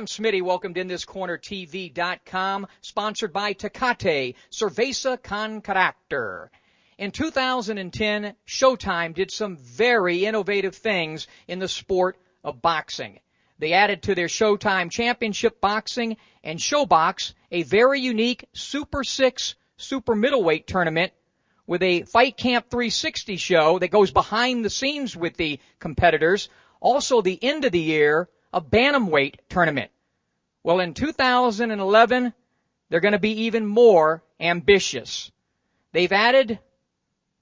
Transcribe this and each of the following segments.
I'm Smitty. Welcome to InThisCornerTV.com, sponsored by Tecate, Cerveza con Carácter. In 2010, Showtime did some very innovative things in the sport of boxing. They added to their Showtime Championship Boxing and Showbox a very unique Super 6 super middleweight tournament with a Fight Camp 360 show that goes behind the scenes with the competitors. Also, the end of the year, a bantamweight tournament. Well, in 2011, they're going to be even more ambitious. They've added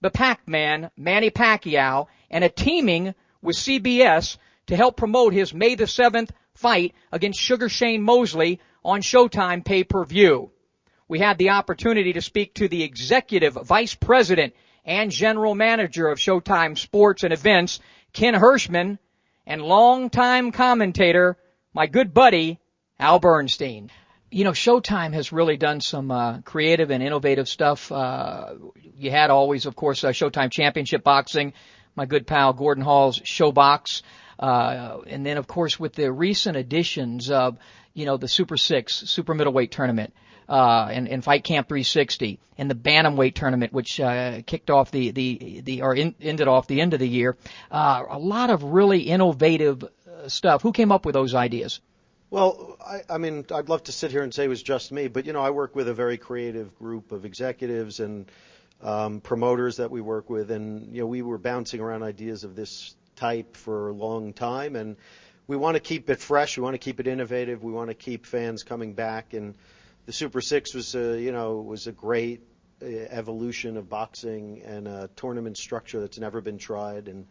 the Pac-Man, Manny Pacquiao, and a teaming with CBS to help promote his May the 7th fight against Sugar Shane Mosley on Showtime pay-per-view. We had the opportunity to speak to the Executive Vice President and General Manager of Showtime Sports and Events, Ken Hershman, and longtime commentator, my good buddy, Al Bernstein. You know, Showtime has really done some creative and innovative stuff. You had always, of course, Showtime Championship Boxing, my good pal Gordon Hall's Showbox. And then, of course, with the recent additions of, the Super 6, super middleweight tournament, and Fight Camp 360, and the bantamweight tournament, which kicked off ended off the end of the year. A lot of really innovative stuff. Who came up with those ideas? Well, I mean, I'd love to sit here and say it was just me, but, I work with a very creative group of executives and promoters that we work with, and, we were bouncing around ideas of this type for a long time, and we want to keep it fresh, we want to keep it innovative, we want to keep fans coming back, and the Super 6 was a great evolution of boxing and a tournament structure that's never been tried, and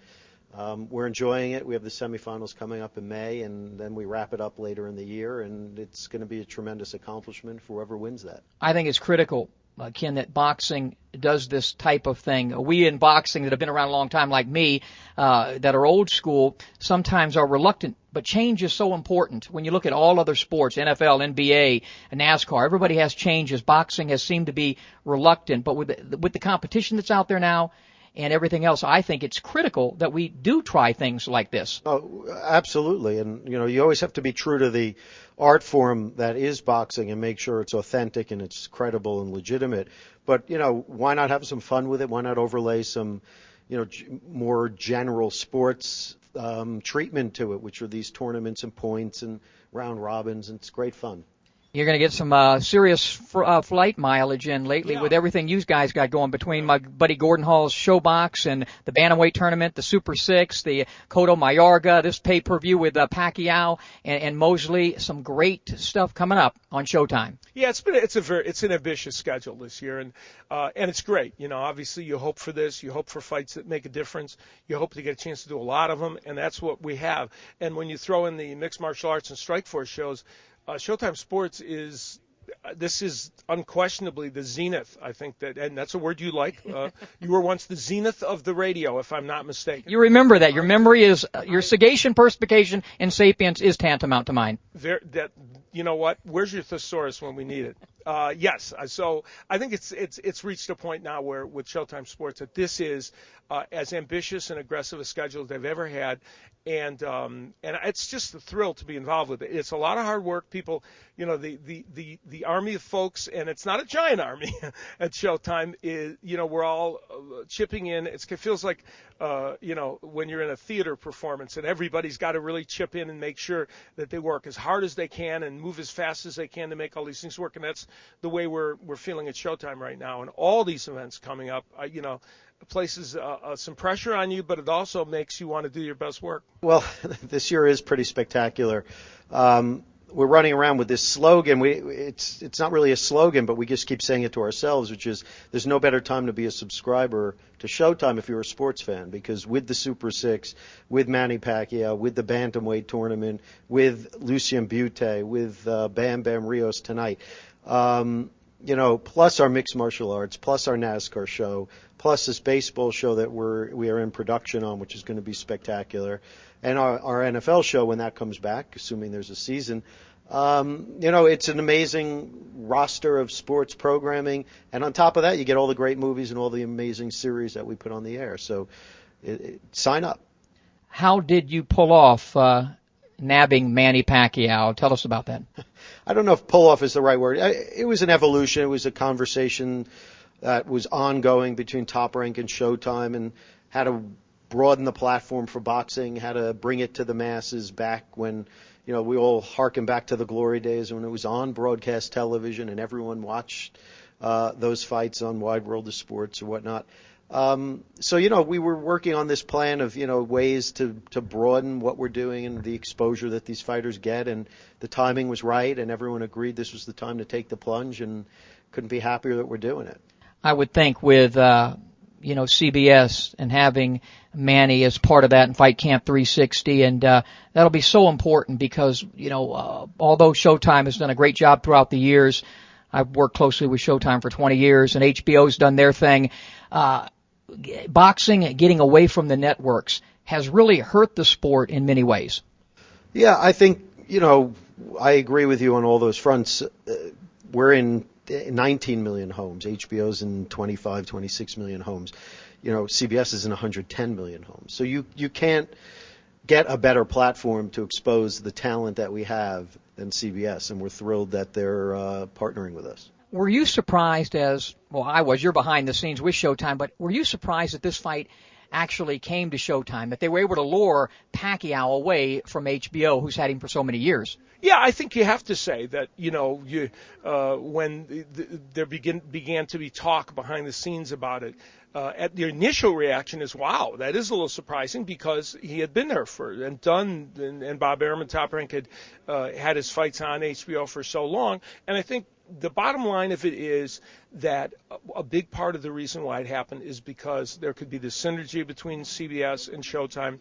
we're enjoying it. We have the semifinals coming up in May, and then we wrap it up later in the year, and it's going to be a tremendous accomplishment for whoever wins that. I think it's critical, Ken, that boxing does this type of thing. We in boxing that have been around a long time, like me, that are old school, sometimes are reluctant. But change is so important. When you look at all other sports, NFL, NBA, NASCAR, everybody has changes. Boxing has seemed to be reluctant. But with the competition that's out there now and everything else, I think it's critical that we do try things like this. Oh, absolutely. And, you always have to be true to the art form that is boxing and make sure it's authentic and it's credible and legitimate. But, why not have some fun with it? Why not overlay some, more general sports treatment to it, which are these tournaments and points and round robins, and it's great fun. You're going to get some serious flight mileage in lately with everything you guys got going between my buddy Gordon Hall's Showbox and the Bantamweight Tournament, the Super 6, the Cotto Mayorga, this pay-per-view with Pacquiao and Mosley. Some great stuff coming up on Showtime. Yeah, it's an ambitious schedule this year, and it's great. Obviously you hope for this. You hope for fights that make a difference. You hope to get a chance to do a lot of them, and that's what we have. And when you throw in the mixed martial arts and Strikeforce shows, Showtime Sports is unquestionably the zenith. I think and that's a word you like. You were once the zenith of the radio, if I'm not mistaken. You remember that. Your memory is, your sagation, perspication, and sapience is tantamount to mine. You know what? Where's your thesaurus when we need it? Yes. So I think it's reached a point now where with Showtime Sports that this is as ambitious and aggressive a schedule as they've ever had, and it's just a thrill to be involved with it. It's a lot of hard work. People, the army of folks, and it's not a giant army at Showtime. We're all chipping in. It feels like when you're in a theater performance, and everybody's got to really chip in and make sure that they work as hard as they can and move as fast as they can to make all these things work. And that's the way we're feeling at Showtime right now. And all these events coming up, places some pressure on you, but it also makes you want to do your best work. Well, this year is pretty spectacular. We're running around with this slogan. It's not really a slogan, but we just keep saying it to ourselves, which is there's no better time to be a subscriber to Showtime if you're a sports fan, because with the Super 6, with Manny Pacquiao, with the Bantamweight tournament, with Lucien Butte, with Bam Bam Rios tonight, plus our mixed martial arts, plus our NASCAR show, plus this baseball show that we are in production on, which is going to be spectacular, and our NFL show when that comes back, assuming there's a season. It's an amazing roster of sports programming, and on top of that, you get all the great movies and all the amazing series that we put on the air. So sign up. How did you pull off nabbing Manny Pacquiao. Tell us about that. I don't know if pull-off is the right word. It was an evolution. It was a conversation that was ongoing between Top Rank and Showtime, and how to broaden the platform for boxing, how to bring it to the masses back when, we all harken back to the glory days when it was on broadcast television and everyone watched those fights on Wide World of Sports or whatnot. So, we were working on this plan of, ways to broaden what we're doing and the exposure that these fighters get, and the timing was right, and everyone agreed this was the time to take the plunge, and couldn't be happier that we're doing it. I would think with, CBS and having Manny as part of that in Fight Camp 360, and that'll be so important because, although Showtime has done a great job throughout the years, I've worked closely with Showtime for 20 years, and HBO's done their thing. Boxing, getting away from the networks, has really hurt the sport in many ways. Yeah, I think, I agree with you on all those fronts. We're in 19 million homes. HBO's in 25, 26 million homes. CBS is in 110 million homes. So you can't get a better platform to expose the talent that we have than CBS, and we're thrilled that they're partnering with us. Were you surprised I was, you're behind the scenes with Showtime, but were you surprised that this fight actually came to Showtime, that they were able to lure Pacquiao away from HBO, who's had him for so many years? Yeah, I think you have to say that, when there began to be talk behind the scenes about it, at the initial reaction is, wow, that is a little surprising because he had been there and Bob Arum and Top Rank had his fights on HBO for so long. And I think the bottom line of it is that a big part of the reason why it happened is because there could be this synergy between CBS and Showtime.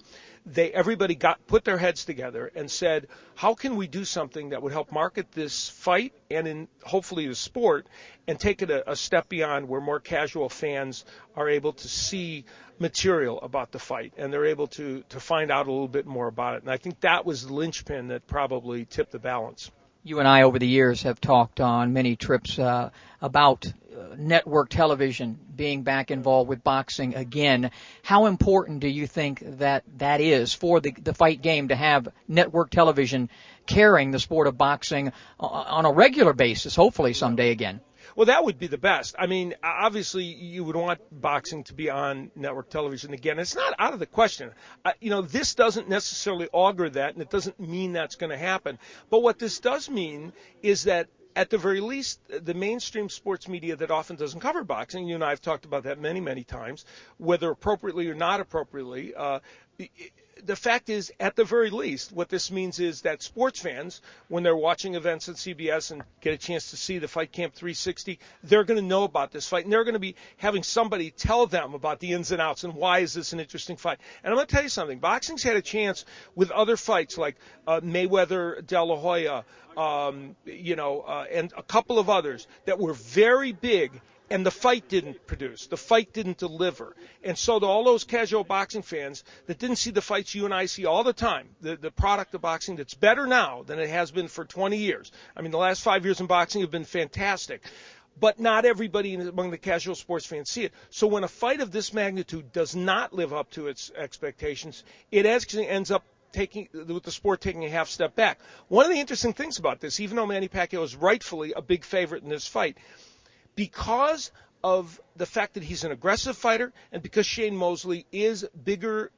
Everybody put their heads together and said, how can we do something that would help market this fight and hopefully the sport, and take it a step beyond where more casual fans are able to see material about the fight and they're able to find out a little bit more about it. And I think that was the linchpin that probably tipped the balance. You and I over the years have talked on many trips about network television being back involved with boxing again. How important do you think that is for the fight game to have network television carrying the sport of boxing on a regular basis, hopefully someday again? Well, that would be the best. I mean, obviously, you would want boxing to be on network television again. It's not out of the question. This doesn't necessarily augur that, and it doesn't mean that's going to happen. But what this does mean is that, at the very least, the mainstream sports media that often doesn't cover boxing, you and I have talked about that many, many times, whether appropriately or not appropriately, the fact is, at the very least, what this means is that sports fans, when they're watching events on CBS and get a chance to see the Fight Camp 360, they're going to know about this fight, and they're going to be having somebody tell them about the ins and outs and why is this an interesting fight. And I'm going to tell you something. Boxing's had a chance with other fights like Mayweather, De La Hoya, and a couple of others that were very big, and the fight didn't produce. The fight didn't deliver. And so to all those casual boxing fans that didn't see the fights you and I see all the time, the product of boxing that's better now than it has been for 20 years. I mean, the last 5 years in boxing have been fantastic. But not everybody among the casual sports fans see it. So when a fight of this magnitude does not live up to its expectations, it actually ends up with the sport taking a half step back. One of the interesting things about this, even though Manny Pacquiao is rightfully a big favorite in this fight, because of the fact that he's an aggressive fighter and because Shane Mosley is bigger,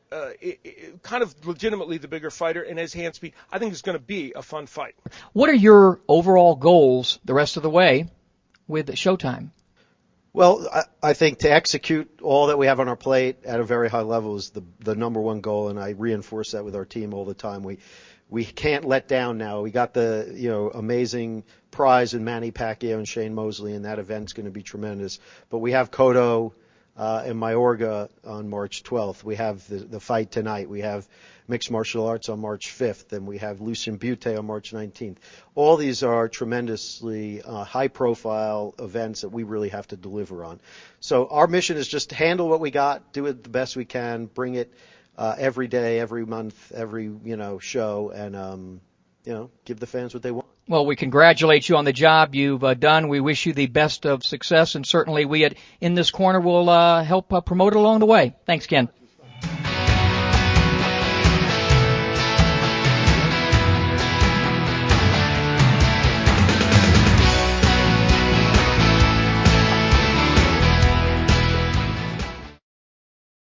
kind of legitimately the bigger fighter and has hand speed, I think it's going to be a fun fight. What are your overall goals the rest of the way with Showtime? Well, I think to execute all that we have on our plate at a very high level is the number one goal, and I reinforce that with our team all the time. We can't let down now. We got the amazing prize in Manny Pacquiao and Shane Mosley, and that event's going to be tremendous. But we have Cotto in Mayorga on March 12th. We have the fight tonight. We have mixed martial arts on March 5th, and we have Lucien Butte on March 19th. All these are tremendously high-profile events that we really have to deliver on. So our mission is just to handle what we got, do it the best we can, bring it every day, every month, every show, and give the fans what they want. Well, we congratulate you on the job you've done. We wish you the best of success, and certainly we in this corner will help promote it along the way. Thanks, Ken.